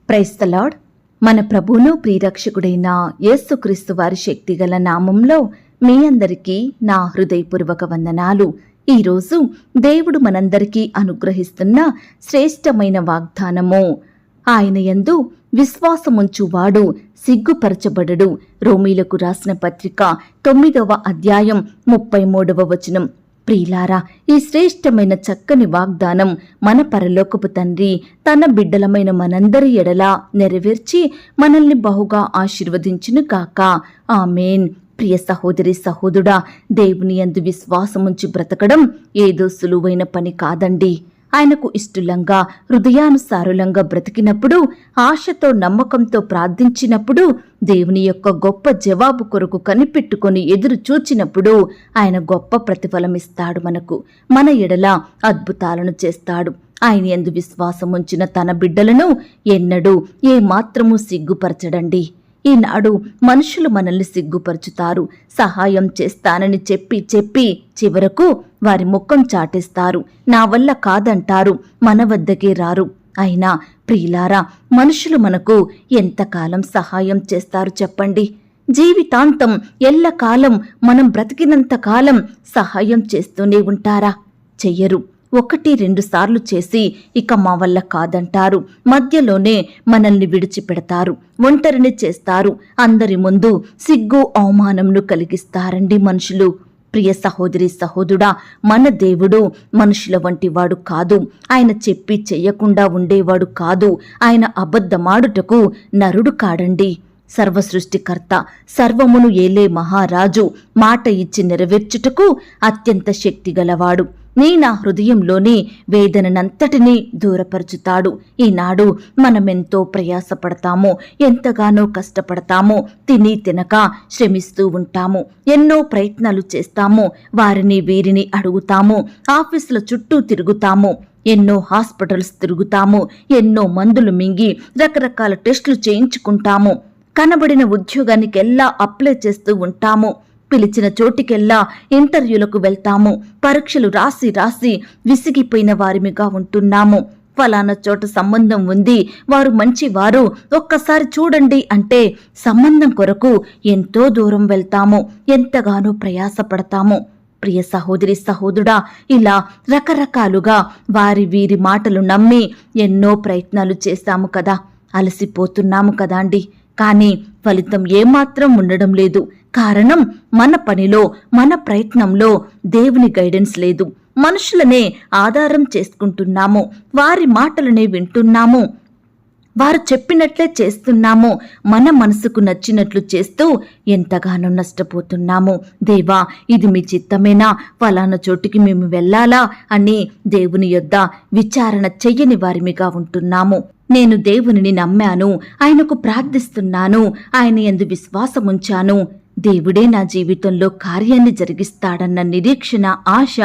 Praise the lord. మన ప్రభువును ప్రియరక్షకుడైన యేసుక్రీస్తు వారి శక్తిగల నామంలో మీ అందరికీ నా హృదయపూర్వక వందనాలు. ఈరోజు దేవుడు మనందరికీ అనుగ్రహిస్తున్న శ్రేష్టమైన వాగ్దానము, ఆయన యందు విశ్వాసముంచువాడు సిగ్గుపరచబడడు. రోమీలకు రాసిన పత్రిక 9వ అధ్యాయం 33వ వచనం. ప్రియులారా, ఈ శ్రేష్టమైన చక్కని వాగ్దానం మన పరలోకపు తండ్రి తన బిడ్డలమైన మనందరి ఎడల నెరవేర్చి మనల్ని బహుగా ఆశీర్వదించును గాక. ఆమేన్. ప్రియ సహోదరి సహోదరుడా, దేవుని యందు విశ్వాసముంచి బ్రతకడం ఏదో సులువైన పని కాదండి. ఆయనకు ఇష్టలంగా హృదయానుసారులంగా బ్రతికినప్పుడు, ఆశతో నమ్మకంతో ప్రార్థించినప్పుడు, దేవుని యొక్క గొప్ప జవాబు కొరకు కనిపెట్టుకొని ఎదురు చూచినప్పుడు ఆయన గొప్ప ప్రతిఫలమిస్తాడు. మన ఎడల అద్భుతాలను చేస్తాడు. ఆయన యందు విశ్వాసముంచిన తన బిడ్డలను ఎన్నడూ ఏమాత్రము సిగ్గుపరచడండి. ఈనాడు మనుషులు మనల్ని సిగ్గుపరుచుతారు. సహాయం చేస్తానని చెప్పి చివరకు వారి ముఖం చాటేస్తారు. నా వల్ల కాదంటారు, మన వద్దకే రారు. అయినా ప్రియులారా, మనుషులు మనకు ఎంతకాలం సహాయం చేస్తారు చెప్పండి? జీవితాంతం ఎల్లకాలం మనం బ్రతికినంత కాలం సహాయం చేస్తూనే ఉంటారా? చెయ్యరు. 1-2 సార్లు చేసి ఇక మా వల్ల కాదంటారు. మధ్యలోనే మనల్ని విడిచిపెడతారు, ఒంటరిని చేస్తారు. అందరి ముందు సిగ్గు అవమానంను కలిగిస్తారండి మనుషులు. ప్రియ సహోదరి సహోదరుడా, మన దేవుడు మనుషుల వంటి వాడు కాదు. ఆయన చెప్పి చెయ్యకుండా ఉండేవాడు కాదు. ఆయన అబద్ధమాడుటకు నరుడు కాడండి. సర్వసృష్టికర్త, సర్వమును ఏలే మహారాజు, మాట ఇచ్చి నెరవేర్చుటకు అత్యంత శక్తిగలవాడు. నా హృదయంలోని వేదనంతటినీ దూరపరుచుతాడు. ఈనాడు మనమెంతో ప్రయాసపడతాము, ఎంతగానో కష్టపడతాము, తినక శ్రమిస్తూ ఉంటాము, ఎన్నో ప్రయత్నాలు చేస్తాము, వారిని వీరిని అడుగుతాము, ఆఫీసుల చుట్టూ తిరుగుతాము, ఎన్నో హాస్పిటల్స్ తిరుగుతాము, ఎన్నో మందులు మింగి రకరకాల టెస్టులు చేయించుకుంటాము, కనబడిన ఉద్యోగానికెల్లా అప్లై చేస్తూ ఉంటాము, పిలిచిన చోటికెల్లా ఇంటర్వ్యూలకు వెళ్తాము, పరీక్షలు రాసి విసిగిపోయిన వారిమిగా ఉంటున్నాము. ఫలానా చోట సంబంధం ఉంది, వారు మంచివారు, ఒక్కసారి చూడండి అంటే సంబంధం కొరకు ఎంతో దూరం వెళ్తాము, ఎంతగానో ప్రయాసపడతాము. ప్రియ సహోదరి సహోదరుడా, ఇలా రకరకాలుగా వారి వీరి మాటలు నమ్మి ఎన్నో ప్రయత్నాలు చేశాము కదా, అలసిపోతున్నాము కదా అండి. కానీ ఫలితం ఏమాత్రం ఉండడం లేదు. కారణం, మన పనిలో, మన ప్రయత్నంలో దేవుని గైడెన్స్ లేదు. మనుషులనే ఆధారం చేసుకుంటున్నాము, వారి మాటలనే వింటున్నాము, వారు చెప్పినట్లే చేస్తున్నాము, మన మనసుకు నచ్చినట్లు చేస్తూ ఎంతగానో నష్టపోతున్నాము. దేవా, ఇది మీ చిత్తమేనా? ఫలానా చోటికి మేము వెళ్ళాలా అని దేవుని యొద్ద విచారణ చెయ్యని వారిమిగా ఉంటున్నాము. నేను దేవునిని నమ్మాను, ఆయనకు ప్రార్థిస్తున్నాను, ఆయన యందు విశ్వాసముంచాను, దేవుడే నా జీవితంలో కార్యాన్ని జరిగిస్తాడన్న నిరీక్షణ, ఆశ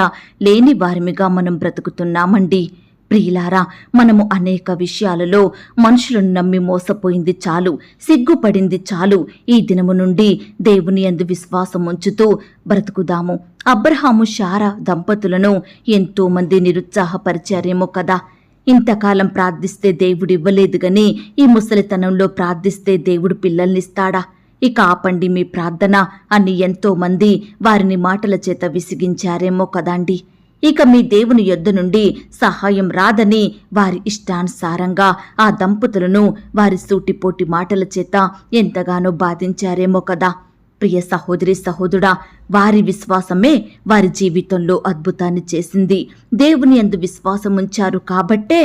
లేని వారిమిగా మనం బ్రతుకుతున్నామండి. ప్రియులారా, మనము అనేక విషయాలలో మనుషులను నమ్మి మోసపోయింది చాలు, సిగ్గుపడింది చాలు. ఈ దినము నుండి దేవుని యందు విశ్వాసం ఉంచుతూ బ్రతుకుదాము. అబ్రహాము శారా దంపతులను ఎంతో మంది నిరుత్సాహపరిచారేమో కదా. ఇంతకాలం ప్రార్థిస్తే దేవుడు ఇవ్వలేదు గని ఈ ముసలితనంలో ప్రార్థిస్తే దేవుడు పిల్లల్నిస్తాడా? ఇక ఆపండి మీ ప్రార్థన అని ఎంతో మంది వారిని మాటల చేత విసిగించారేమో కదండి. ఇక మీ దేవుని యొద్ద నుండి సహాయం రాదని వారి ఇష్టానుసారంగా ఆ దంపతులను వారి సూటిపోటి మాటల చేత ఎంతగానో బాధించారేమో కదా. ప్రియ సహోదరి సహోదరుడా, వారి విశ్వాసమే వారి జీవితంలో అద్భుతాన్ని చేసింది. దేవుని యందు విశ్వాసం ఉంచారు కాబట్టే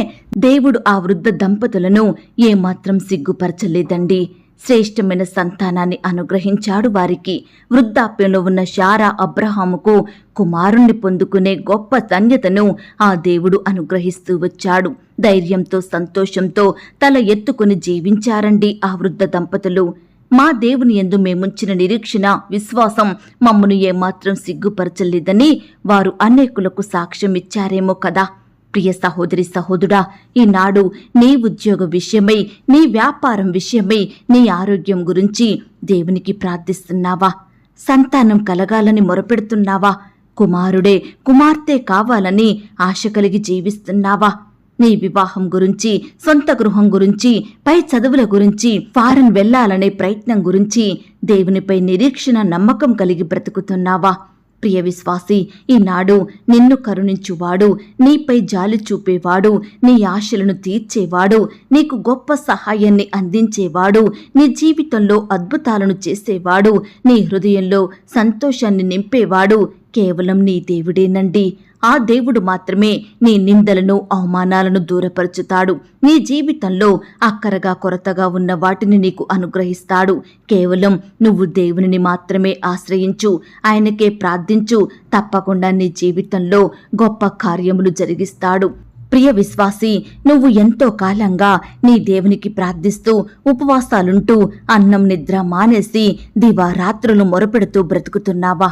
దేవుడు ఆ వృద్ధ దంపతులను ఏమాత్రం సిగ్గుపరచలేదండి. శ్రేష్టమైన సంతానాన్ని అనుగ్రహించాడు వారికి. వృద్ధాప్యంలో ఉన్న శారా అబ్రహాముకు కుమారుణ్ణి పొందుకునే గొప్ప ధన్యతను ఆ దేవుడు అనుగ్రహిస్తూ వచ్చాడు. ధైర్యంతో, సంతోషంతో తల ఎత్తుకుని జీవించారండి ఆ వృద్ధ దంపతులు. మా దేవుని యందు మేముంచిన నిరీక్షణ, విశ్వాసం మమ్మను ఏమాత్రం సిగ్గుపరచలేదని వారు అనేకులకు సాక్ష్యం ఇచ్చారేమో కదా. ప్రియ సహోదరి సహోదరుడా, ఈనాడు నీ ఉద్యోగ విషయమై, నీ వ్యాపారం విషయమై, నీ ఆరోగ్యం గురించి దేవునికి ప్రార్థిస్తున్నావా? సంతానం కలగాలని మొరపెడుతున్నావా? కుమారుడే, కుమార్తె కావాలని ఆశ కలిగి జీవిస్తున్నావా? నీ వివాహం గురించి, సొంత గృహం గురించి, పై చదువుల గురించి, ఫారెన్ వెళ్లాలనే ప్రయత్నం గురించి దేవునిపై నిరీక్షణ, నమ్మకం కలిగి బ్రతుకుతున్నావా? ప్రియ విశ్వాసి, ఈనాడు నిన్ను కరుణించువాడు, నీపై జాలి చూపేవాడు, నీ ఆశలను తీర్చేవాడు, నీకు గొప్ప సహాయాన్ని అందించేవాడు, నీ జీవితంలో అద్భుతాలను చేసేవాడు, నీ హృదయంలో సంతోషాన్ని నింపేవాడు కేవలం నీ దేవుడేనండి. ఆ దేవుడు మాత్రమే నీ నిందలను, అవమానాలను దూరపరుచుతాడు. నీ జీవితంలో అక్కరగా, కొరతగా ఉన్న వాటిని నీకు అనుగ్రహిస్తాడు. కేవలం నువ్వు దేవునిని మాత్రమే ఆశ్రయించు, ఆయనకే ప్రార్థించు. తప్పకుండా నీ జీవితంలో గొప్ప కార్యములు జరిగిస్తాడు. ప్రియ విశ్వాసి, నువ్వు ఎంతో కాలంగా నీ దేవునికి ప్రార్థిస్తూ, ఉపవాసాలుంటూ, అన్నం నిద్ర మానేసి దివారాత్రులు మొరపెడుతూ బ్రతుకుతున్నావా?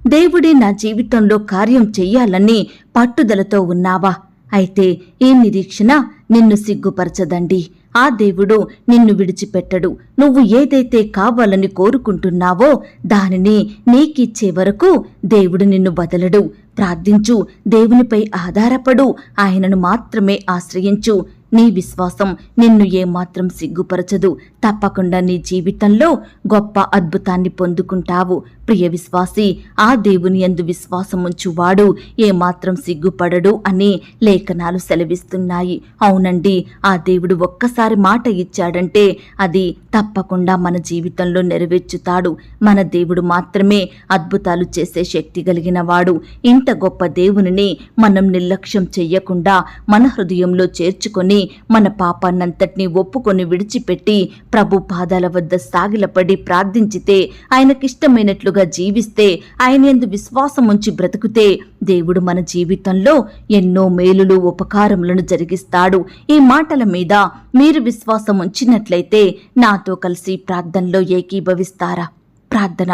దేవుడే నా జీవితంలో కార్యం చెయ్యాలని పట్టుదలతో ఉన్నావా? అయితే ఈ నిరీక్షణ నిన్ను సిగ్గుపరచదండి. ఆ దేవుడు నిన్ను విడిచిపెట్టడు. నువ్వు ఏదైతే కావాలని కోరుకుంటున్నావో దానిని నీకిచ్చే వరకు దేవుడు నిన్ను వదలడు. ప్రార్థించు, దేవునిపై ఆధారపడు, ఆయనను మాత్రమే ఆశ్రయించు. నీ విశ్వాసం నిన్ను ఏమాత్రం సిగ్గుపరచదు. తప్పకుండా నీ జీవితంలో గొప్ప అద్భుతాన్ని పొందుకుంటావు. ప్రియ విశ్వాసి, ఆ దేవుని యందు విశ్వాసముంచువాడు ఏమాత్రం సిగ్గుపడడు అని లేఖనాలు సెలవిస్తున్నాయి. అవునండి, ఆ దేవుడు ఒక్కసారి మాట ఇచ్చాడంటే అది తప్పకుండా మన జీవితంలో నెరవేర్చుతాడు. మన దేవుడు మాత్రమే అద్భుతాలు చేసే శక్తి కలిగిన వాడు. ఇంత గొప్ప దేవునిని మనం నిర్లక్ష్యం చెయ్యకుండా మన హృదయంలో చేర్చుకొని, మన పాపాన్నంతటినీ ఒప్పుకొని విడిచిపెట్టి ప్రభు పాదాల వద్ద సాగిలపడి ప్రార్థించితే, ఆయనకిష్టమైనట్లుగా జీవిస్తే, ఆయన యందు విశ్వాసముంచి బ్రతుకుతే దేవుడు మన జీవితంలో ఎన్నో మేలులు, ఉపకారములను జరిగిస్తాడు. ఈ మాటల మీద మీరు విశ్వాసం ఉంచినట్లయితే నాతో కలిసి ప్రార్థనలో ఏకీభవిస్తారా? ప్రార్థన.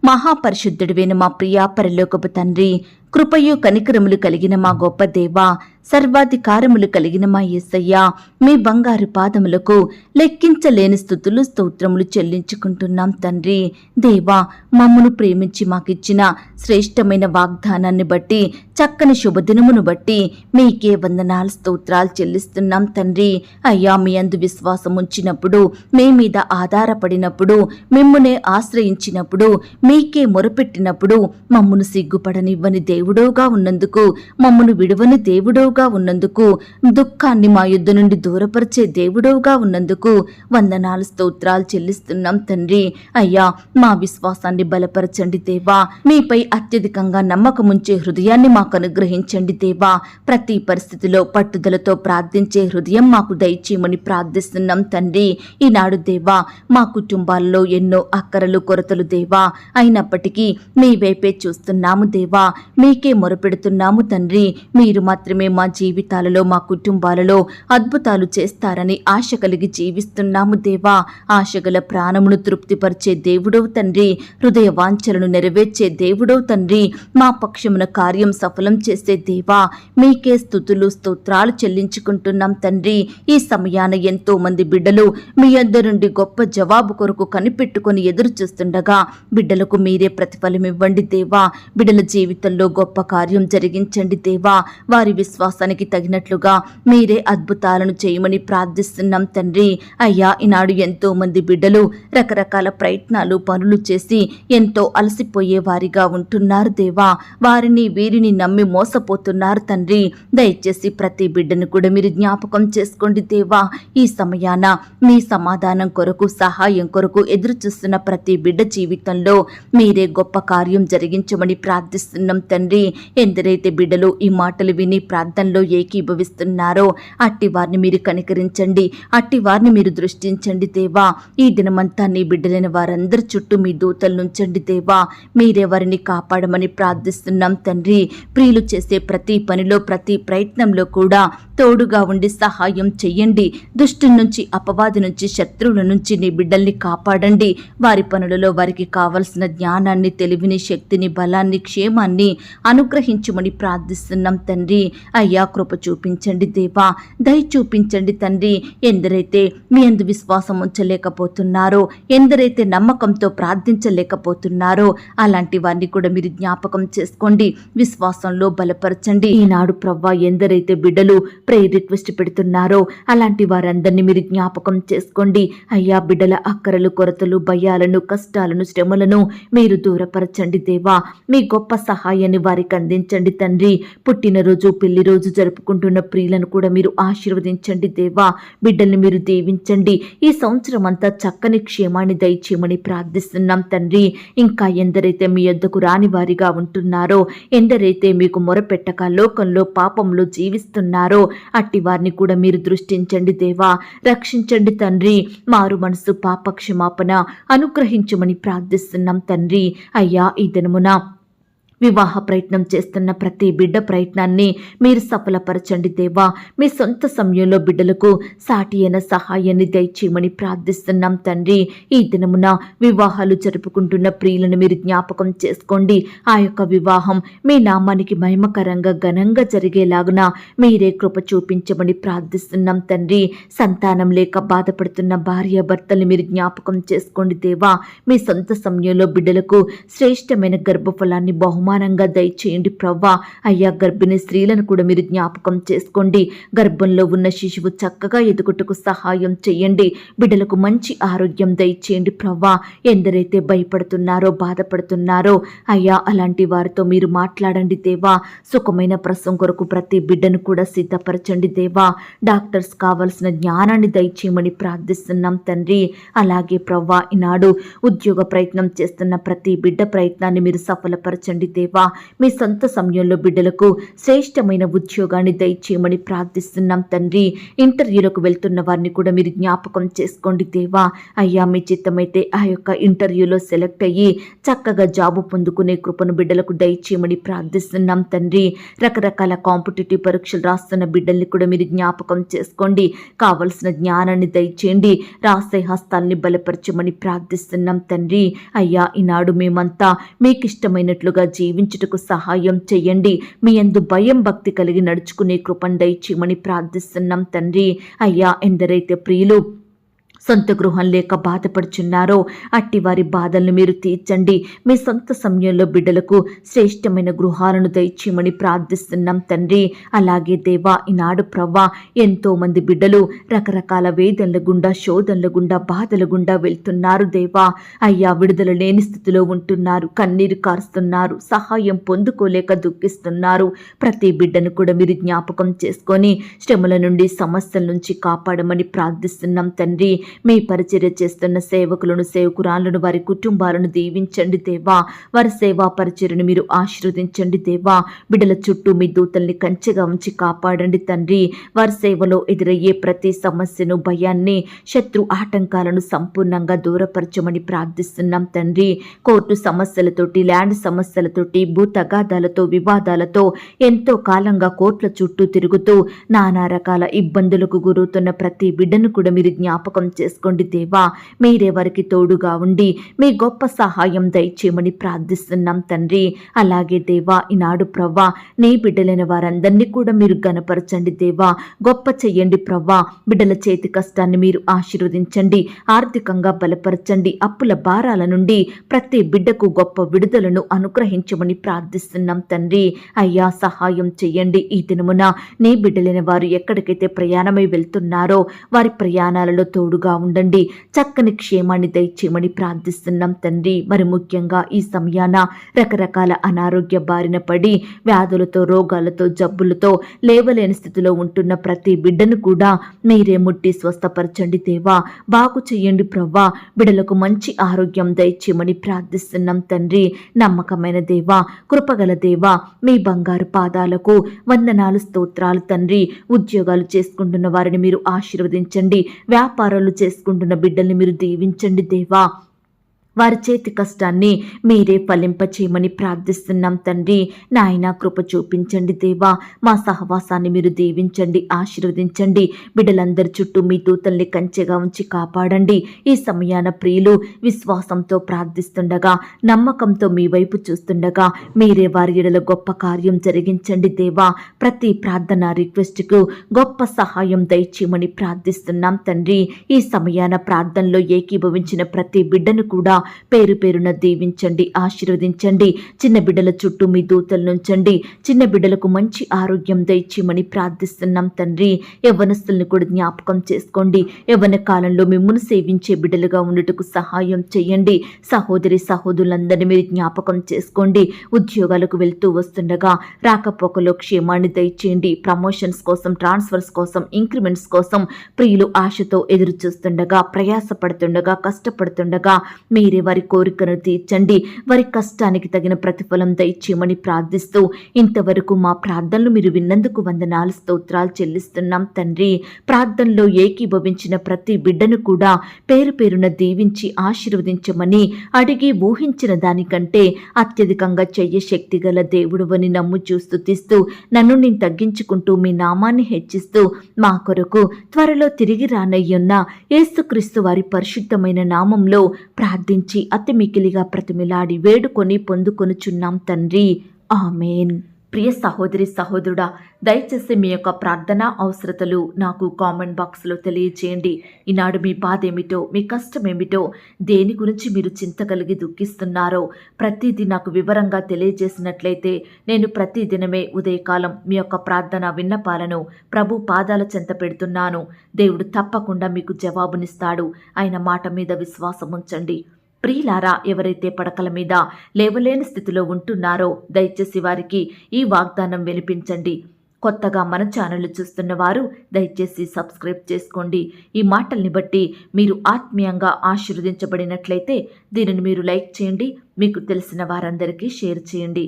మహాపరిశుద్ధుడివైన మా ప్రియా పరలోకపు తండ్రి, కృపయు కనికరములు కలిగిన మా గొప్ప దేవా, సర్వాధికారములు కలిగిన మా యేసయ్యా, మీ బంగారు పాదములకు లెక్కించలేని స్తుతులు, స్తోత్రములు చెల్లించుకుంటున్నాం తండ్రి. దేవా, మమ్మను ప్రేమించి మాకిచ్చిన శ్రేష్టమైన వాగ్దానాన్ని బట్టి, చక్కని శుభదినమును బట్టి మీకే వందనాలు, స్తోత్రాలు చెల్లిస్తున్నాం తండ్రి. అయ్యా, మీ అందు విశ్వాసం ఉంచినప్పుడు, మీ మీద ఆధారపడినప్పుడు, మిమ్మునే ఆశ్రయించినప్పుడు, మీకే మొరపెట్టినప్పుడు మమ్మను సిగ్గుపడనివ్వని దేవుడోగా ఉన్నందుకు, మమ్మను విడువని దేవుడోగా ఉన్నందుకు, దుఃఖాన్ని మా యుద్ధ నుండి దూరపరిచే దేవుడోగా ఉన్నందుకు వందనాలు, స్తోత్రాలు చెల్లిస్తున్నాం తండ్రి. అయ్యా, మా విశ్వాసాన్ని బలపరచండి దేవా. మీపై అత్యధికంగా నమ్మకముంచే హృదయాన్ని మాకు అనుగ్రహించండి దేవా. ప్రతి పరిస్థితిలో పట్టుదలతో ప్రార్థించే హృదయం మాకు దయచేయమని ప్రార్థిస్తున్నాం తండ్రి. ఈనాడు దేవా, మా కుటుంబాల్లో ఎన్నో అక్కరలు, కొరతలు దేవా, అయినప్పటికీ మీ వైపే చూస్తున్నాము దేవా. మీకే మొరపెడుతున్నాము తండ్రి. మీరు మాత్రమే మా జీవితాలలో, మా కుటుంబాలలో అద్భుతాలు చేస్తారని ఆశ కలిగి జీవిస్తున్నాము దేవా. ఆశగల ప్రాణమును తృప్తిపరిచే దేవుడవు తండ్రి. హృదయ వాంఛలను నెరవేర్చే దేవుడవు తండ్రి. మా పక్షమున కార్యం సఫలం చేసే దేవా, మీకే స్తుతులు, స్తోత్రాలు చెల్లించుకుంటున్నాం తండ్రి. ఈ సమయాన ఎంతో మంది బిడ్డలు మీ యొద్ద నుండి గొప్ప జవాబు కొరకు కనిపెట్టుకుని ఎదురు చూస్తుండగా బిడ్డలకు మీరే ప్రతిఫలం ఇవ్వండి దేవా. బిడ్డల జీవితంలో గొప్ప కార్యం జరిగించండి దేవా. వారి విశ్వాసానికి తగినట్లుగా మీరే అద్భుతాలను చేయమని ప్రార్థిస్తున్నాం తండ్రి. అయ్యా, ఈనాడు ఎంతో మంది బిడ్డలు రకరకాల ప్రయత్నాలు, పనులు చేసి ఎంతో అలసిపోయే వారిగా ఉంటున్నారు దేవా. వారిని వీరిని నమ్మి మోసపోతున్నారు తండ్రి. దయచేసి ప్రతి బిడ్డను కూడా మీరు జ్ఞాపకం చేసుకోండి దేవా. ఈ సమయాన మీ సమాధానం కొరకు, సహాయం కొరకు ఎదురు చూస్తున్న ప్రతి బిడ్డ జీవితంలో మీరే గొప్ప కార్యం జరిగించమని ప్రార్థిస్తున్నాం తండ్రి. ఎందరైతే బిడ్డలు ఈ మాటలు విని ప్రార్థనలో ఏకీభవిస్తున్నారో అట్టి వారిని మీరు కనికరించండి, అట్టి వారిని మీరు దృష్టించండి దేవా. ఈ దినమంతా నీ బిడ్డలైన వారందరి చుట్టూ మీ దూతలు నుంచండి దేవా. మీరే వారిని కాపాడమని ప్రార్థిస్తున్నాం తండ్రి. ప్రియులు చేసే ప్రతి పనిలో, ప్రతి ప్రయత్నంలో కూడా తోడుగా ఉండి సహాయం చెయ్యండి. దుష్టు నుంచి, అపవాది నుంచి, శత్రువుల నుంచి నీ బిడ్డల్ని కాపాడండి. వారి పనులలో వారికి కావలసిన జ్ఞానాన్ని, తెలివిని, శక్తిని, బలాన్ని, క్షేమాన్ని, అనుగ్రహించమని ప్రార్థిస్తున్నాం తండ్రి. అయ్యా కృప చూపించండి దేవా, దయ చూపించండి తండ్రి. ఎందరైతే మీ యందు విశ్వాసం ఉంచలేకపోతున్నారో, ఎందరైతే నమ్మకంతో ప్రార్థించలేకపోతున్నారో అలాంటి వారిని కూడా మీరు జ్ఞాపకం చేసుకోండి, విశ్వాసంలో బలపరచండి. ఈనాడు ప్రవ్వా ఎందరైతే బిడ్డలు ప్రేయర్ రిక్వెస్ట్ పెడుతున్నారో అలాంటి వారందరినీ మీరు జ్ఞాపకం చేసుకోండి. అయ్యా బిడ్డల అక్కరలు, కొరతలు, భయాలను, కష్టాలను, శ్రమలను మీరు దూరపరచండి దేవా. మీ గొప్ప సహాయాన్ని వారికి అందించండి తండ్రి. పుట్టినరోజు, పెళ్లి రోజు జరుపుకుంటున్న ప్రియులను కూడా మీరు ఆశీర్వదించండి దేవా. బిడ్డల్ని మీరు దీవించండి. ఈ సంవత్సరం అంతా చక్కని క్షేమాన్ని దయచేయమని ప్రార్థిస్తున్నాం తండ్రి. ఇంకా ఎందరైతే మీ యొద్దకు రాని వారిగా ఉంటున్నారో, ఎందరైతే మీకు మొరపెట్టక లోకంలో పాపంలో జీవిస్తున్నారో అట్టి వారిని కూడా మీరు దృష్టించండి దేవా. రక్షించండి తండ్రి. మారు మనసు, పాప క్షమాపణ అనుగ్రహించమని ప్రార్థిస్తున్నాం తండ్రి. అయ్యా ఈ దినమున వివాహ ప్రయత్నం చేస్తున్న ప్రతి బిడ్డ ప్రయత్నాన్ని మీరు సఫలపరచండి దేవా. మీ సొంత సమయంలో బిడ్డలకు సాటి అయిన సహాయాన్ని దయచేయమని ప్రార్థిస్తున్నాం తండ్రి. ఈ దినమున వివాహాలు జరుపుకుంటున్న ప్రియులను మీరు జ్ఞాపకం చేసుకోండి. ఆ యొక్క వివాహం మీ నామానికి మహిమకరంగా ఘనంగా జరిగేలాగున మీరే కృప చూపించమని ప్రార్థిస్తున్నాం తండ్రి. సంతానం లేక బాధపడుతున్న భార్యాభర్తల్ని మీరు జ్ఞాపకం చేసుకోండి దేవా. మీ సొంత సమయంలో బిడ్డలకు శ్రేష్టమైన గర్భఫలాన్ని బహుమానంగా దయచేయండి ప్రవ్వా. అయ్యా గర్భిణీ స్త్రీలను కూడా మీరు జ్ఞాపకం చేసుకోండి. గర్భంలో ఉన్న శిశువు చక్కగా ఎదుగుటకు సహాయం చేయండి. బిడ్డలకు మంచి ఆరోగ్యం దయచేయండి ప్రవ్వా. ఎందరైతే భయపడుతున్నారో, బాధపడుతున్నారో అయ్యా అలాంటి వారితో మీరు మాట్లాడండి దేవా. సుఖమైన ప్రసవం కొరకు ప్రతి బిడ్డను కూడా సిద్ధపరచండి దేవా. డాక్టర్స్ కావలసిన జ్ఞానాన్ని దయచేయమని ప్రార్థిస్తున్నాం తండ్రి. అలాగే ప్రవ్వా ఈనాడు ఉద్యోగ ప్రయత్నం చేస్తున్న ప్రతి బిడ్డ ప్రయత్నాన్ని మీరు సఫలపరచండి దేవా. మీ సొంత సమయంలో బిడ్డలకు శ్రేష్టమైన ఉద్యోగాన్ని దయచేయమని ప్రార్థిస్తున్నాం తండ్రి. ఇంటర్వ్యూలకు వెళ్తున్న వారిని కూడా మీరు జ్ఞాపకం చేసుకోండి దేవా. అయ్యా మీ చిత్తమైతే ఆ యొక్క ఇంటర్వ్యూలో సెలెక్ట్ అయ్యి చక్కగా జాబు పొందుకునే కృపను బిడ్డలకు దయచేయమని ప్రార్థిస్తున్నాం తండ్రి. రకరకాల కాంపిటేటివ్ పరీక్షలు రాస్తున్న బిడ్డల్ని కూడా మీరు జ్ఞాపకం చేసుకోండి. కావలసిన జ్ఞానాన్ని దయచేయండి. రాసే హస్తాల్ని బలపరచమని ప్రార్థిస్తున్నాం తండ్రి. అయ్యా ఈనాడు మేమంతా మీకు ఇష్టమైనట్లుగా జీవించుటకు సహాయం చేయండి. మీ యందు భయం, భక్తి కలిగి నడుచుకునే కృపను దయచేయమని ప్రార్థిస్తున్నాం తండ్రి. అయ్యా ఎందరైతే ప్రియులు సొంత గృహం లేక బాధపడుచున్నారో అట్టి వారి బాధలను మీరు తీర్చండి. మీ సొంత సమయంలో బిడ్డలకు శ్రేష్టమైన గృహాలను దయచేయమని ప్రార్థిస్తున్నాం తండ్రి. అలాగే దేవా ఈనాడు ప్రవ్వా ఎంతో మంది బిడ్డలు రకరకాల వేదనల గుండా, శోధనల గుండా, బాధల గుండా వెళ్తున్నారు దేవా. అయ్యా విడుదల లేని స్థితిలో ఉంటున్నారు, కన్నీరు కారుస్తున్నారు, సహాయం పొందుకోలేక దుఃఖిస్తున్నారు. ప్రతి బిడ్డను కూడా మీరు జ్ఞాపకం చేసుకొని శ్రమల నుండి, సమస్యల నుంచి కాపాడమని ప్రార్థిస్తున్నాం తండ్రి. మీ పరిచర్య చేస్తున్న సేవకులను, సేవకురాలను, వారి కుటుంబాలను దీవించండి దేవా. వారి సేవా పరిచర్యను మీరు ఆశీర్వదించండి దేవా. బిడ్డల చుట్టూ మీ దూతల్ని కంచెగా ఉంచి కాపాడండి తండ్రి. వారి సేవలో ఎదురయ్యే ప్రతి సమస్యను, భయాన్ని, శత్రు ఆటంకాలను సంపూర్ణంగా దూరపరచమని ప్రార్థిస్తున్నాం తండ్రి. కోర్టు సమస్యలతోటి, ల్యాండ్ సమస్యలతోటి, భూ తగాదాలతో, వివాదాలతో ఎంతో కాలంగా కోర్టుల చుట్టూ తిరుగుతూ నానా రకాల ఇబ్బందులకు గురవుతున్న ప్రతి బిడ్డను కూడా మీరు జ్ఞాపకం చేసుకోండి దేవా. మీరే వారికి తోడుగా ఉండి మీ గొప్ప సహాయం దయచేయమని ప్రార్థిస్తున్నాం తండ్రి. అలాగే దేవా ఈనాడు ప్రవ్వా నీ బిడ్డలైన వారందరినీ కూడా మీరు గణపరచండి దేవా. గొప్ప చెయ్యండి ప్రవ్వా. బిడ్డల చేతి కష్టాన్ని మీరు ఆశీర్వదించండి, ఆర్థికంగా బలపరచండి. అప్పుల భారాల నుండి ప్రతి బిడ్డకు గొప్ప విడుదలను అనుగ్రహించమని ప్రార్థిస్తున్నాం తండ్రి. అయ్యా సహాయం చెయ్యండి. ఈ దినమున నీ బిడ్డలైన వారు ఎక్కడికైతే ప్రయాణమై వెళ్తున్నారో వారి ప్రయాణాలలో తోడుగా ఉండండి. చక్కని క్షేమాన్ని దయచేయమని ప్రార్థిస్తున్నాం తండ్రి. మరి ముఖ్యంగా ఈ సమయాన రకరకాల అనారోగ్య బారిన పడి వ్యాధులతో, రోగాలతో, జబ్బులతో లేవలేని స్థితిలో ఉంటున్న ప్రతి బిడ్డను కూడా మీరే ముట్టి స్వస్థపరచండి దేవా. బాగు చెయ్యండి ప్రవ్వా. బిడ్డలకు మంచి ఆరోగ్యం దయచేయమని ప్రార్థిస్తున్నాం తండ్రి. నమ్మకమైన దేవా, కృపగల దేవా, మీ బంగారు పాదాలకు వందనాలు, స్తోత్రాలు తండ్రి. ఉద్యోగాలు చేసుకుంటున్న వారిని మీరు ఆశీర్వదించండి. వ్యాపారాలు చేసుకుంటున్న బిడ్డల్ని మీరు దీవించండి దేవా. వారి చేతి కష్టాన్ని మీరే ఫలింపచేయమని ప్రార్థిస్తున్నాం తండ్రి. నాయన కృప చూపించండి దేవా. మా సహవాసాన్ని మీరు దీవించండి, ఆశీర్వదించండి. బిడ్డలందరి చుట్టూ మీ దూతల్ని కంచెగా ఉంచి కాపాడండి. ఈ సమయాన ప్రియులు విశ్వాసంతో ప్రార్థిస్తుండగా, నమ్మకంతో మీ వైపు చూస్తుండగా మీరే వారి ఎడల గొప్ప కార్యం జరిగించండి దేవా. ప్రతి ప్రార్థన రిక్వెస్ట్కు గొప్ప సహాయం దయచేయమని ప్రార్థిస్తున్నాం తండ్రి. ఈ సమయాన ప్రార్థనలో ఏకీభవించిన ప్రతి బిడ్డను కూడా పేరు పేరున దీవించండి, ఆశీర్వదించండి. చిన్న బిడ్డల చుట్టూ మీ దూతలు నుంచండి. చిన్న బిడ్డలకు మంచి ఆరోగ్యం దయచేయమని ప్రార్థిస్తున్నాం తండ్రి. యవ్వనస్తులను కూడా జ్ఞాపకం చేసుకోండి. యవ్వన కాలంలో మిమ్మును సేవించే బిడ్డలుగా ఉండుటకు సహాయం చేయండి. సహోదరి సహోదరులందరినీ మీరు జ్ఞాపకం చేసుకోండి. ఉద్యోగాలకు వెళ్తూ వస్తుండగా రాకపోకలో క్షేమాన్ని దయచేయండి. ప్రమోషన్స్ కోసం, ట్రాన్స్ఫర్స్ కోసం, ఇంక్రిమెంట్స్ కోసం ప్రియులు ఆశతో ఎదురు చూస్తుండగా, ప్రయాసపడుతుండగా, కష్టపడుతుండగా మీరే వారి కోరికను తీర్చండి. వారి కష్టానికి తగిన ప్రతిఫలం దయచేయమని ప్రార్థిస్తూ ఇంతవరకు మా ప్రార్థనలు మీరు విన్నందుకు వందనాలు, స్తోత్రాలు చెల్లిస్తున్నాం తండ్రి. ప్రార్థనలో ఏకీభవించిన ప్రతి బిడ్డను కూడా పేరు పేరున దీవించి ఆశీర్వదించమని అడిగి ఊహించిన దానికంటే అత్యధికంగా చెయ్య శక్తి గల దేవుడువని నమ్ముచూ స్తుతిస్తూ నన్ను నేను తగ్గించుకుంటూ మీ నామాన్ని హెచ్చిస్తూ మా కొరకు త్వరలో తిరిగి రానయ్యున్న యేసుక్రీస్తు వారి పరిశుద్ధమైన నామంలో ప్రార్థించి అతి మికిలిగా ప్రతిమిలాడి వేడుకొని పొందుకొనుచున్నాం తండ్రి. ఆమేన్. ప్రియ సహోదరి సహోదరుడా, దయచేసి మీ యొక్క ప్రార్థన అవసరతలు నాకు కామెంట్ బాక్స్లో తెలియచేయండి. ఈనాడు మీ బాధ ఏమిటో, మీ కష్టం ఏమిటో, దేని గురించి మీరు చింత కలిగి దుఃఖిస్తున్నారో ప్రతిదీ నాకు వివరంగా తెలియజేసినట్లయితే నేను ప్రతిదినమే ఉదయకాలం మీ యొక్క ప్రార్థన విన్నపాలను ప్రభు పాదాల చెంత పెడుతున్నాను. దేవుడు తప్పకుండా మీకు జవాబునిస్తాడు. ఆయన మాట మీద విశ్వాసం ఉంచండి. ప్రియులారా, ఎవరైతే పడకల మీద లేవలేని స్థితిలో ఉంటున్నారో దయచేసి వారికి ఈ వాగ్దానం వినిపించండి. కొత్తగా మన ఛానల్ చూస్తున్న వారు దయచేసి సబ్స్క్రైబ్ చేసుకోండి. ఈ మాటల్ని బట్టి మీరు ఆత్మీయంగా ఆశీర్వదించబడినట్లయితే దీనిని మీరు లైక్ చేయండి, మీకు తెలిసిన వారందరికీ షేర్ చేయండి.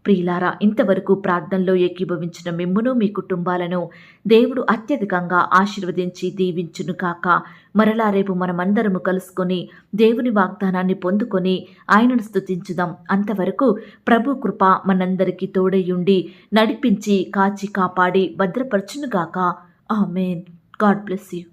ప్రియులారా, ఇంతవరకు ప్రార్థనలో ఏకీభవించిన మిమ్మును, మీ కుటుంబాలను దేవుడు అత్యధికంగా ఆశీర్వదించి దీవించును కాక. మరలా రేపు మనమందరము కలుసుకొని దేవుని వాగ్దానాన్ని పొందుకొని ఆయనను స్తుతించుదాం. అంతవరకు ప్రభు కృప మనందరికీ తోడయ్యుండి నడిపించి కాచి కాపాడి భద్రపరచునుగాక. ఆమేన్. God bless you.